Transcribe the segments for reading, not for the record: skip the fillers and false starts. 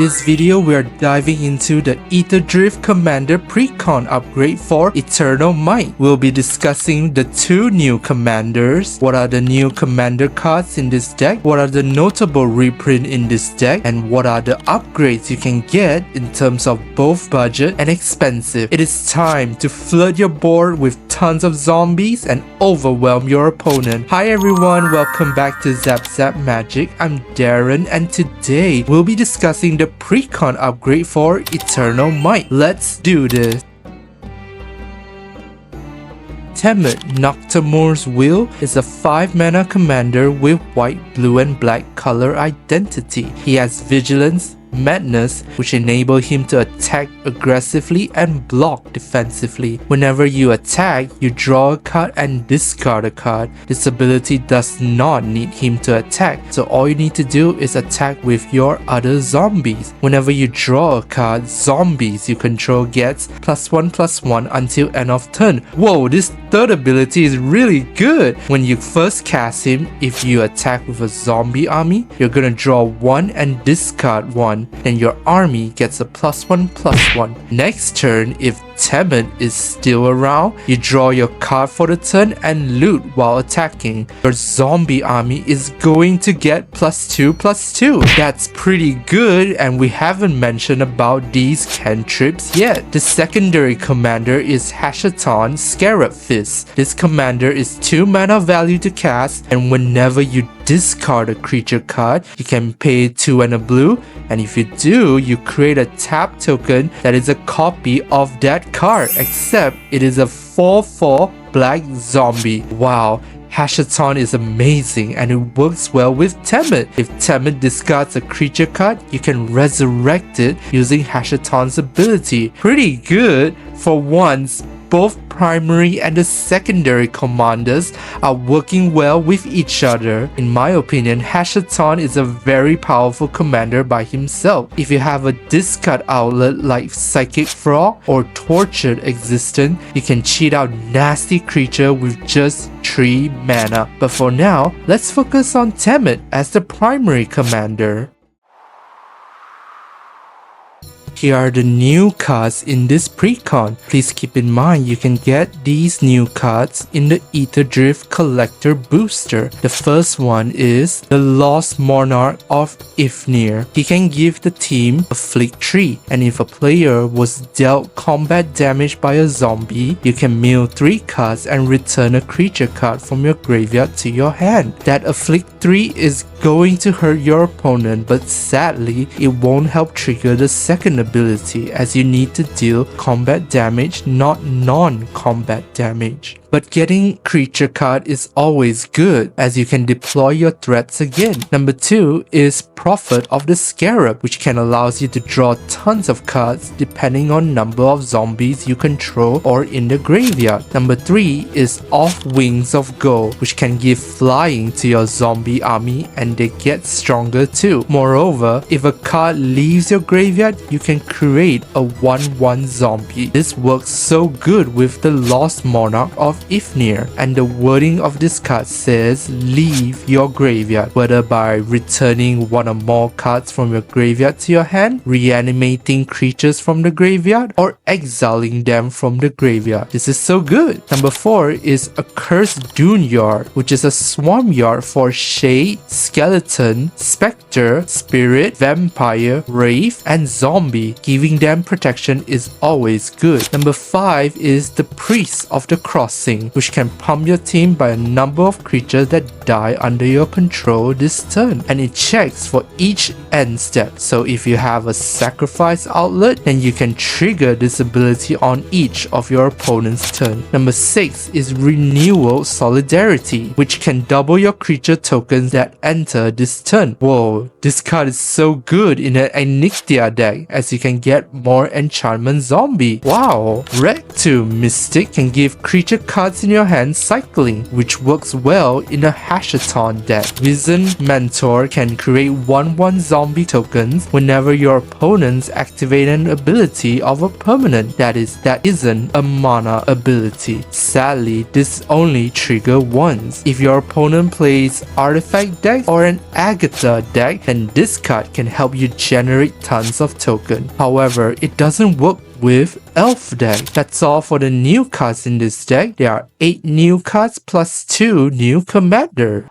this video, we are diving into the Aetherdrift Commander Precon upgrade for Eternal Might. We'll be discussing the two new commanders, what are the new commander cards in this deck, what are the notable reprint in this deck, and what are the upgrades you can get in terms of both budget and expensive. It is time to flood your board with tons of zombies and overwhelm your opponent. Hi everyone, welcome back to Zap Zap Magic. I'm Darren and today we'll be discussing the Precon upgrade for Eternal Might. Let's do this. Temid, Noctamor's Will is a 5-mana commander with white, blue and black color identity. He has Vigilance, Madness, which enable him to attack aggressively and block defensively. Whenever you attack, you draw a card and discard a card. This ability does not need him to attack, so all you need to do is attack with your other zombies. Whenever you draw a card, zombies you control gets +1/+1 until end of turn. Whoa, this third ability is really good. When you first cast him, if you attack with a zombie army, you're gonna draw 1 and discard 1. Then your army gets a +1/+1. Next turn, if Temid is still around, you draw your card for the turn and loot while attacking. Your zombie army is going to get +2/+2. That's pretty good, and we haven't mentioned about these cantrips yet. The secondary commander is Hashaton Scarab Fist. This commander is 2 mana value to cast, and whenever you discard a creature card, you can pay 2 and a blue, and if you do, you create a tap token that is a copy of that card, except it is a 4/4 black zombie. Wow, Hashaton is amazing and it works well with Temid. If Temid discards a creature card, you can resurrect it using Hashaton's ability. Pretty good. For once, both primary and the secondary commanders are working well with each other. In my opinion, Hashaton is a very powerful commander by himself. If you have a discard outlet like Psychic Frog or Tortured Existence, you can cheat out nasty creature with just 3 mana. But for now, let's focus on Temid as the primary commander. Here are the new cards in this Precon. Please keep in mind you can get these new cards in the Aetherdrift Collector Booster. The first one is the Lost Monarch of Ifnir. He can give the team Afflict 3, and if a player was dealt combat damage by a zombie, you can mill 3 cards and return a creature card from your graveyard to your hand. That Afflict 3 is going to hurt your opponent, but sadly, it won't help trigger the second ability as you need to deal combat damage, not non-combat damage. But getting creature card is always good as you can deploy your threats again. Number 2 is Prophet of the Scarab, which can allow you to draw tons of cards depending on number of zombies you control or in the graveyard. Number 3 is Off Wings of Gold, which can give flying to your zombie army and they get stronger too. Moreover, if a card leaves your graveyard, you can create a 1/1 zombie. This works so good with the Lost Monarch of Ifnir, and the wording of this card says leave your graveyard, whether by returning 1 or more cards from your graveyard to your hand, reanimating creatures from the graveyard, or exiling them from the graveyard. This is so good. Number 4 is Accursed Dune Yard, which is a swarm yard for Shade, Skeleton, Spectre, Spirit, Vampire, Wraith, and Zombie. Giving them protection is always good. Number 5 is the Priest of the Crossing, which can pump your team by a number of creatures that die under your control this turn, and it checks for each end step. So if you have a sacrifice outlet, then you can trigger this ability on each of your opponent's turn. Number 6 is Renewal Solidarity, which can double your creature tokens that enter this turn. Whoa, this card is so good in an Enigdia deck as you can get more enchantment zombie. Wow. Red 2 Mystic can give creature cards cards in your hand cycling, which works well in a Hashathon deck. Wizened Mentor can create 1/1 zombie tokens whenever your opponents activate an ability of a permanent that isn't a mana ability. Sadly, this only triggers once. If your opponent plays artifact deck or an Agatha deck, then this card can help you generate tons of tokens. However, it doesn't work with elf deck. That's all for the new cards in this deck. There are 8 new cards plus 2 new commander.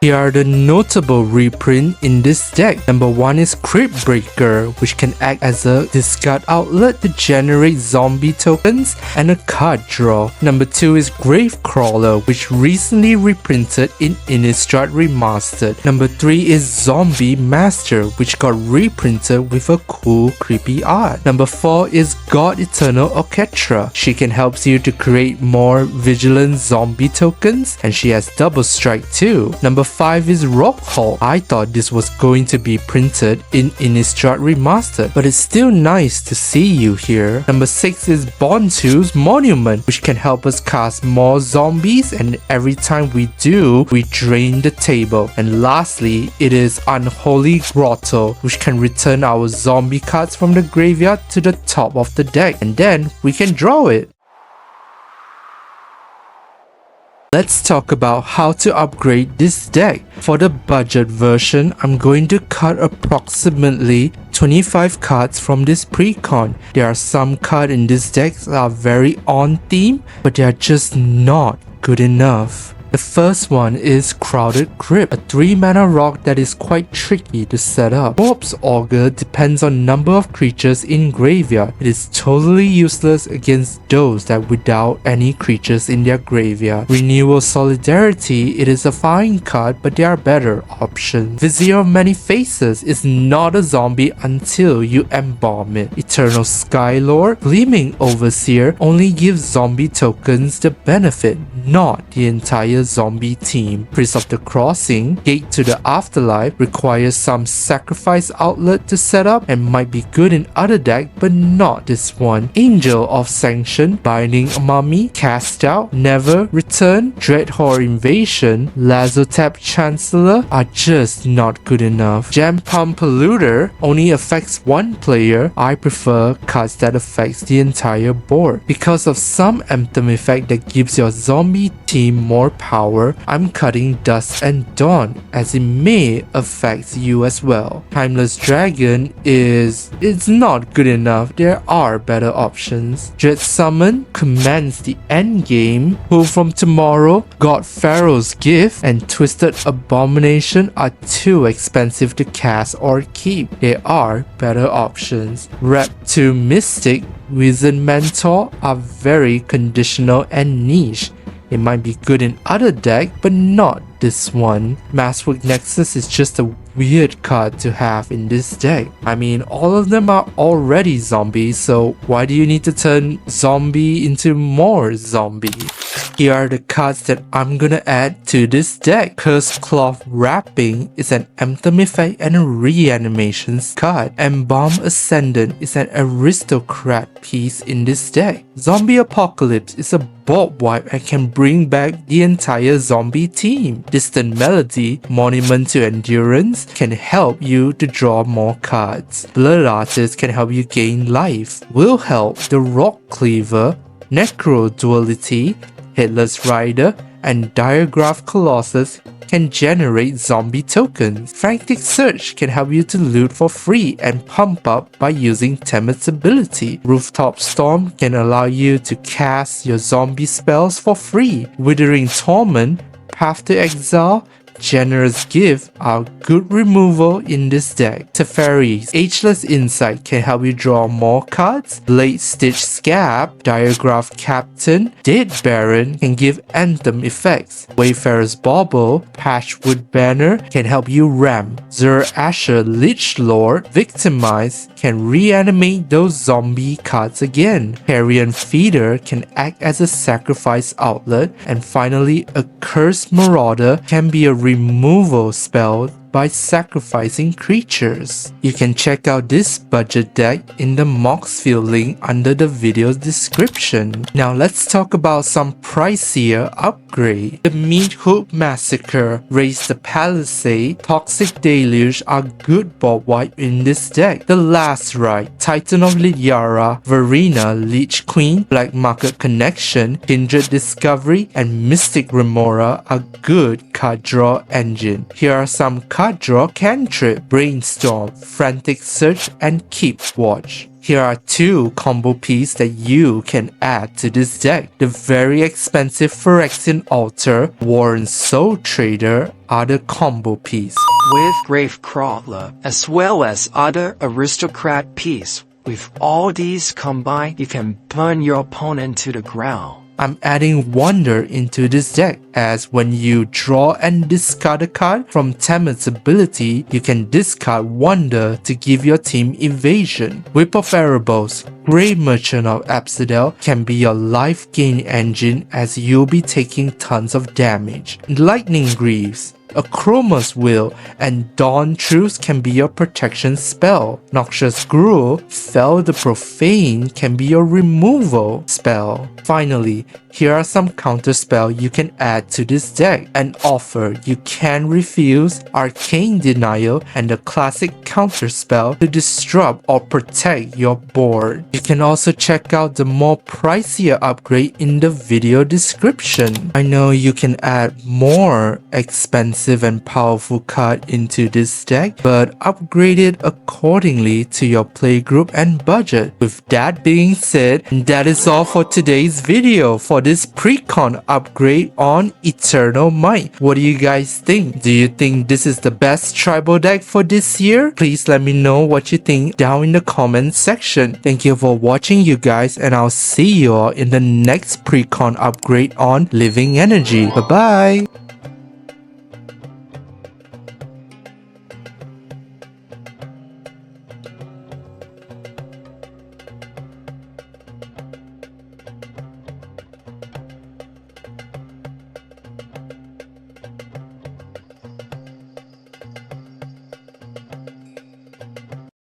Here are the notable reprints in this deck. Number 1 is Crypt Breaker, which can act as a discard outlet to generate zombie tokens and a card draw. Number 2 is Gravecrawler, which recently reprinted in Innistrad Remastered. Number 3 is Zombie Master, which got reprinted with a cool creepy art. Number 4 is God Eternal Orchestra. She can help you to create more vigilant zombie tokens, and she has double strike too. Number 5 is Rockhall. I thought this was going to be printed in Innistrad Remastered, but it's still nice to see you here. Number 6 is Bontu's Monument, which can help us cast more zombies, and every time we do, we drain the table. And lastly, it is Unholy Grotto, which can return our zombie cards from the graveyard to the top of the deck, and then we can draw it. Let's talk about how to upgrade this deck. For the budget version, I'm going to cut approximately 25 cards from this Precon. There are some cards in this deck that are very on theme, but they are just not good enough. The first one is Crowded Crypt, a 3-mana rock that is quite tricky to set up. Corpse Augur depends on number of creatures in graveyard. It is totally useless against those that without any creatures in their graveyard. Renewal Solidarity, it is a fine card, but there are better options. Vizier of Many Faces is not a zombie until you embalm it. Eternal Skylord, Gleaming Overseer only gives zombie tokens the benefit, not the entire zombie team. Priest of the Crossing, Gate to the Afterlife, requires some sacrifice outlet to set up and might be good in other decks, but not this one. Angel of Sanction, Binding Mummy, Cast Out, Never Return, Dreadhorde Invasion, Lazotep Chancellor are just not good enough. Gem Pump Polluter only affects one player. I prefer cards that affects the entire board. Because of some Anthem effect that gives your zombie team more power, I'm cutting Dusk and Dawn, as it may affect you as well. Timeless Dragon it's not good enough. There are better options. Dread Summon commands the endgame. Pull from Tomorrow, God Pharaoh's Gift, and Twisted Abomination are too expensive to cast or keep. There are better options. Rep to Mystic, Wizened Mentor are very conditional and niche. It might be good in other decks, but not this one. Masswork Nexus is just a weird card to have in this deck. I mean, all of them are already zombies, so why do you need to turn zombie into more zombie? Here are the cards that I'm gonna add to this deck. Cursed Cloth Wrapping is an Anthem effect and a reanimations card. Embalm Ascendant is an aristocrat piece in this deck. Zombie Apocalypse is a board wipe and can bring back the entire zombie team. Distant Melody, Monument to Endurance, can help you to draw more cards. Blood Artist can help you gain life. Will Help, the Rock Cleaver, Necro Duality, Headless Rider, and Diagraph Colossus can generate zombie tokens. Frantic Search can help you to loot for free and pump up by using Temet's ability. Rooftop Storm can allow you to cast your zombie spells for free. Withering Torment, Path to Exile, Generous Gift are good removal in this deck. Teferi's Ageless Insight can help you draw more cards. Blade Stitch Scab, Diagraph Captain, Dead Baron can give Anthem effects. Wayfarer's Bauble, Patchwood Banner can help you ramp. Zoroasher Lich Lord, Victimize can reanimate those zombie cards again. Carrion Feeder can act as a sacrifice outlet. And finally, a Cursed Marauder can be a removal spell by sacrificing creatures. You can check out this budget deck in the Moxfield link under the video's description. Now let's talk about some pricier upgrade. The Meat Hook Massacre, Raise the Palisade, Toxic Deluge are good board wipe in this deck. The Last Rite, Titan of Lidyara, Verena, Leech Queen, Black Market Connection, Kindred Discovery, and Mystic Remora are good card draw engine. Here are some card draw cantrip: Brainstorm, Frantic Search, and Keep Watch. Here are two combo pieces that you can add to this deck. The very expensive Phyrexian Altar, Warren Soul Trader are the combo piece. With Gravecrawler, as well as other aristocrat piece. With all these combined, you can burn your opponent to the ground. I'm adding Wonder into this deck, as when you draw and discard a card from Temet's ability, you can discard Wonder to give your team evasion. Whip of Erebos, Grey Merchant of Absidel can be your life gain engine as you'll be taking tons of damage. Lightning Greaves, Akroma's Will, and Dawn Truce can be your protection spell. Noxious Gruel, Fell the Profane can be your removal spell. Finally, here are some counter spells you can add to this deck. An Offer you can refuse, Arcane Denial, and the classic counter spell to disrupt or protect your board. You can also check out the more pricier upgrade in the video description. I know you can add more expensive and powerful card into this deck, but upgrade it accordingly to your playgroup and budget. With that being said, that is all for today's video for this Precon upgrade on Eternal Might. What do you guys think? Do you think this is the best tribal deck for this year? Please let me know what you think down in the comment section. Thank you for watching, you guys, and I'll see you all in the next Precon upgrade on Living Energy. Bye bye!